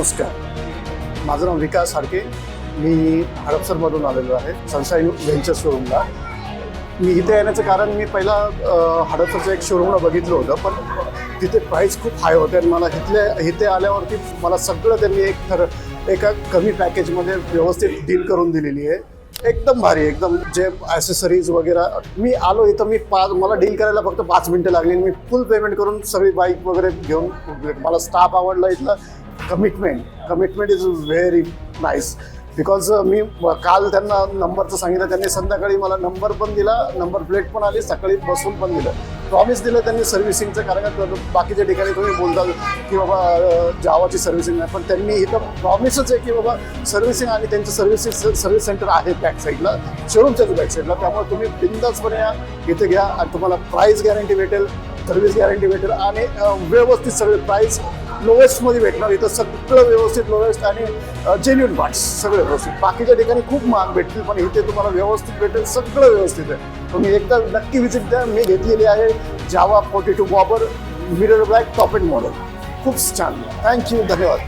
नमस्कार, माझं नाव विकास हाडके. मी हडपसरमधून आलेलो आहे सनशाईन व्हेंचर शोरूमला. मी इथे येण्याचं कारण मी पहिला हडपसरचं एक शोरूमला बघितलं होतं, पण तिथे प्राईस खूप हाय होते आणि मला इथे आल्यावरती मला सगळं त्यांनी एका कमी पॅकेजमध्ये व्यवस्थित डील करून दिलेली आहे. एकदम भारी, एकदम जे ॲसेसरीज वगैरे. मी आलो इथं, मला डील करायला फक्त 5 मिनटं लागली. मी फुल पेमेंट करून सगळी बाईक वगैरे घेऊन. मला स्टाफ आवडला इथला. Commitment is very nice. Because मी काल त्यांना नंबरचं सांगितलं, त्यांनी संध्याकाळी मला नंबर पण दिला, नंबर प्लेट पण आली, सकाळी बसून पण दिलं. प्रॉमिस दिलं त्यांनी सर्व्हिसिंगचं. कारण बाकीच्या ठिकाणी तुम्ही बोलता की बाबा जावाची सर्व्हिसिंग नाही, पण त्यांनी इथं प्रॉमिसच आहे की बाबा सर्व्हिसिंग, आणि त्यांचं सर्व्हिस सेंटर आहे बॅक साईडला, शोरूमच्याच बॅक साईडला. त्यामुळे तुम्ही बिंदासपणे या, इथे घ्या आणि तुम्हाला प्राईस गॅरंटी भेटेल, सर्व्हिस गॅरंटी भेटेल आणि व्यवस्थित सगळे प्राईस लोएस्टमध्ये भेटणार. इथं सगळं व्यवस्थित, लोएस्ट आणि जेन्युइन पार्ट्स सगळे व्यवस्थित. बाकीच्या ठिकाणी खूप महाग भेटतील, पण इथे तुम्हाला व्यवस्थित भेटेल, सगळं व्यवस्थित आहे. तुम्ही एकदा नक्की विजिट द्या. मी घेतलेली आहे जावा 42 bobber mirror black top end model. खूप छान. थँक्यू, धन्यवाद.